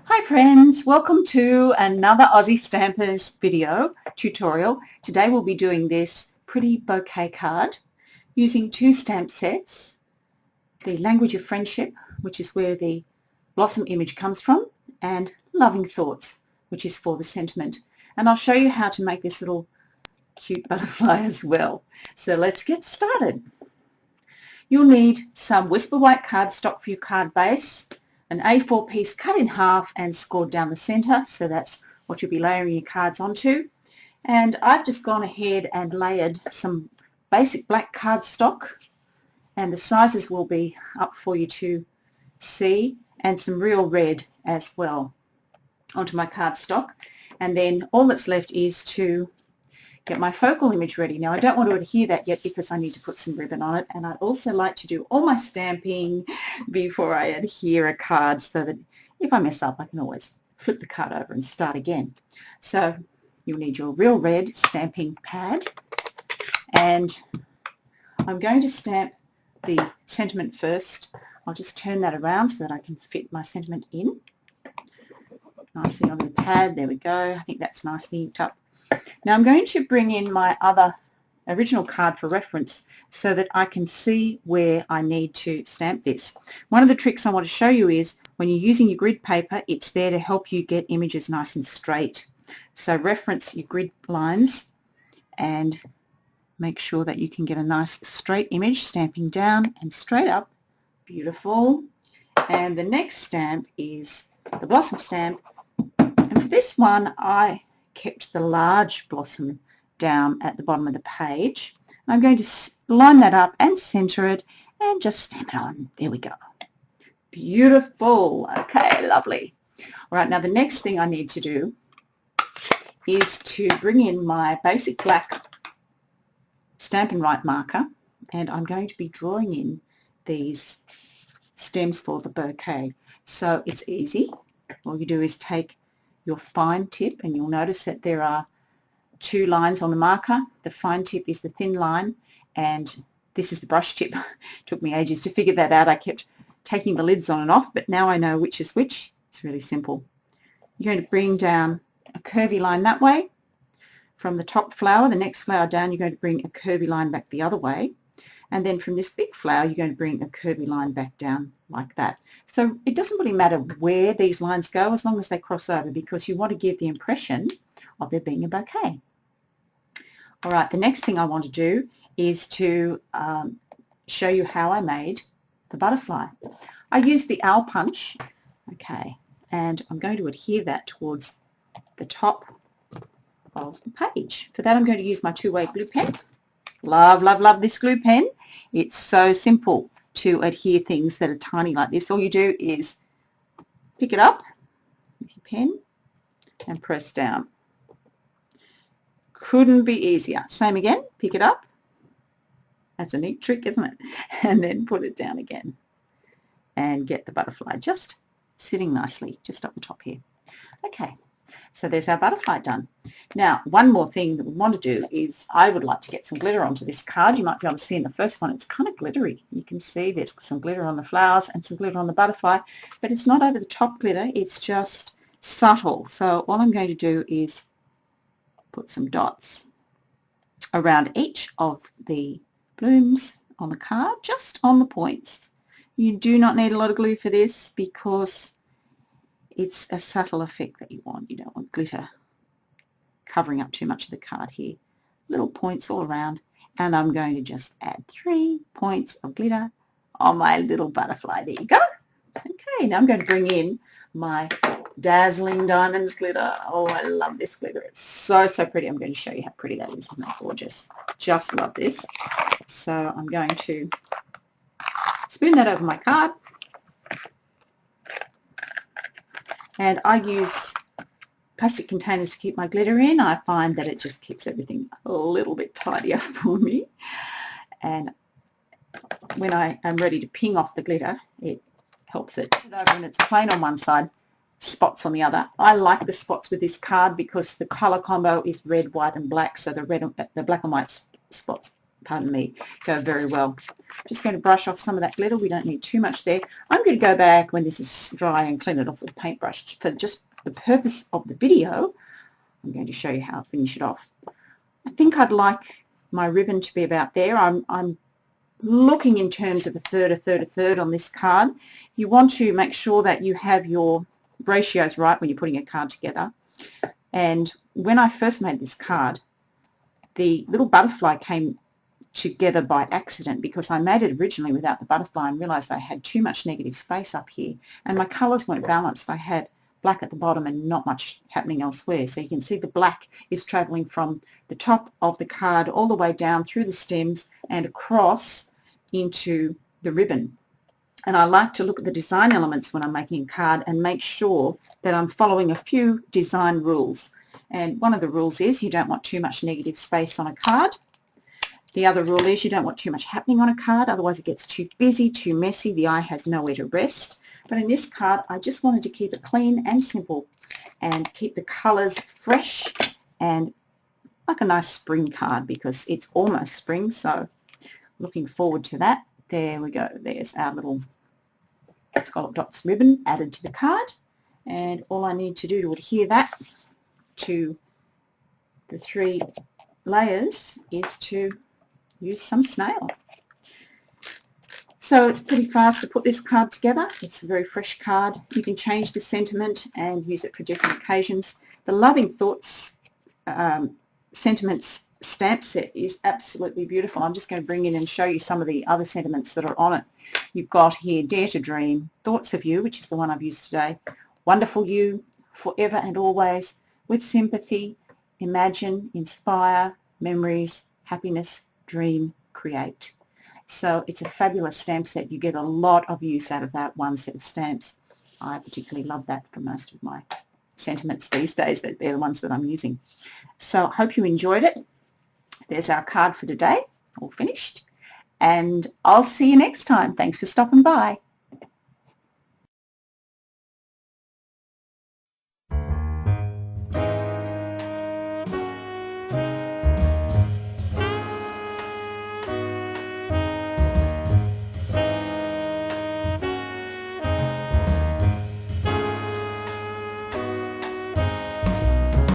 Hi friends, welcome to another Aussie Stampers video tutorial. Today we'll be doing this pretty bouquet card using two stamp sets, the Language of Friendship, which is where the blossom image comes from, and Loving Thoughts, which is for the sentiment. And I'll show you how to make this little cute butterfly as well. So let's get started. You'll need some Whisper White cardstock for your card base, an A4 piece cut in half and scored down the centre, so that's what you'll be layering your cards onto. And I've just gone ahead and layered some basic black cardstock, and the sizes will be up for you to see, and some real red as well onto my cardstock. And then all that's left is to get my focal image ready. Now I don't want to adhere that yet because I need to put some ribbon on it, and I'd also like to do all my stamping before I adhere a card so that if I mess up I can always flip the card over and start again. So you'll need your real red stamping pad, and I'm going to stamp the sentiment first. I'll just turn that around so that I can fit my sentiment in nicely on the pad. There we go. I think that's nicely inked up. Now I'm going to bring in my other original card for reference so that I can see where I need to stamp this. One of the tricks I want to show you is when you're using your grid paper, it's there to help you get images nice and straight. So reference your grid lines and make sure that you can get a nice straight image, stamping down and straight up. Beautiful. And the next stamp is the blossom stamp, and for this one I kept the large blossom down at the bottom of the page. I'm going to line that up and center it and just stamp it on. There we go. Beautiful. Okay, lovely. All right, now the next thing I need to do is to bring in my basic black Stampin' Up marker, and I'm going to be drawing in these stems for the bouquet. So it's easy. All you do is take your fine tip, and you'll notice that there are two lines on the marker. The fine tip is the thin line, and this is the brush tip. It took me ages to figure that out. I kept taking the lids on and off, but now I know which is which. It's really simple. You're going to bring down a curvy line that way. From the top flower, the next flower down, you're going to bring a curvy line back the other way. And then from this big flower, you're going to bring a curvy line back down like that. So it doesn't really matter where these lines go as long as they cross over, because you want to give the impression of there being a bouquet. All right, the next thing I want to do is to show you how I made the butterfly. I used the owl punch, okay, and I'm going to adhere that towards the top of the page. For that I'm going to use my two-way glue pen. Love, love, love this glue pen. It's so simple to adhere things that are tiny like this. All you do is pick it up with your pen and press down. Couldn't be easier. Same again, pick it up. That's a neat trick, isn't it? And then put it down again and get the butterfly just sitting nicely just up the top here. Okay. So there's our butterfly done. Now, one more thing that we want to do is I would like to get some glitter onto this card. You might be able to see in the first one, it's kind of glittery. You can see there's some glitter on the flowers and some glitter on the butterfly, but it's not over the top glitter, it's just subtle. So all I'm going to do is put some dots around each of the blooms on the card, just on the points. You do not need a lot of glue for this because it's a subtle effect that you want. You don't want glitter covering up too much of the card here. Little points all around, and I'm going to just add 3 points of glitter on my little butterfly. There you go. Okay, now I'm going to bring in my dazzling diamonds glitter. Oh, I love this glitter. It's so, so pretty. I'm going to show you how pretty that is. Isn't that gorgeous? Just love this. So I'm going to spoon that over my card. And I use plastic containers to keep my glitter in. I find that it just keeps everything a little bit tidier for me. And when I am ready to ping off the glitter, it helps it over, and it's plain on one side, spots on the other. I like the spots with this card because the colour combo is red, white and black, so the black and white spots pardon me, go very well. Just going to brush off some of that glitter. We don't need too much there. I'm going to go back when this is dry and clean it off with a paintbrush. For just the purpose of the video, I'm going to show you how I finish it off. I think I'd like my ribbon to be about there. I'm looking in terms of a third, a third, a third on this card. You want to make sure that you have your ratios right when you're putting a card together. And when I first made this card, the little butterfly came together by accident because I made it originally without the butterfly and realized I had too much negative space up here and my colors weren't balanced. I had black at the bottom and not much happening elsewhere. So you can see the black is traveling from the top of the card all the way down through the stems and across into the ribbon. And I like to look at the design elements when I'm making a card and make sure that I'm following a few design rules. And one of the rules is you don't want too much negative space on a card. The other rule is you don't want too much happening on a card, otherwise it gets too busy, too messy, the eye has nowhere to rest. But in this card, I just wanted to keep it clean and simple and keep the colors fresh and like a nice spring card because it's almost spring, so looking forward to that. There we go. There's our little scallop dots ribbon added to the card, and all I need to do to adhere that to the 3 layers is to use some snail. So it's pretty fast to put this card together. It's a very fresh card. You can change the sentiment and use it for different occasions. The Loving Thoughts Sentiments stamp set is absolutely beautiful. I'm just going to bring in and show you some of the other sentiments that are on it. You've got here Dare to Dream, Thoughts of You, which is the one I've used today, Wonderful You, Forever and Always, With Sympathy, Imagine, Inspire, Memories, Happiness, Dream, Create. So it's a fabulous stamp set. You get a lot of use out of that one set of stamps. I particularly love that for most of my sentiments these days. They're the ones that I'm using. So I hope you enjoyed it. There's our card for today, all finished. And I'll see you next time. Thanks for stopping by.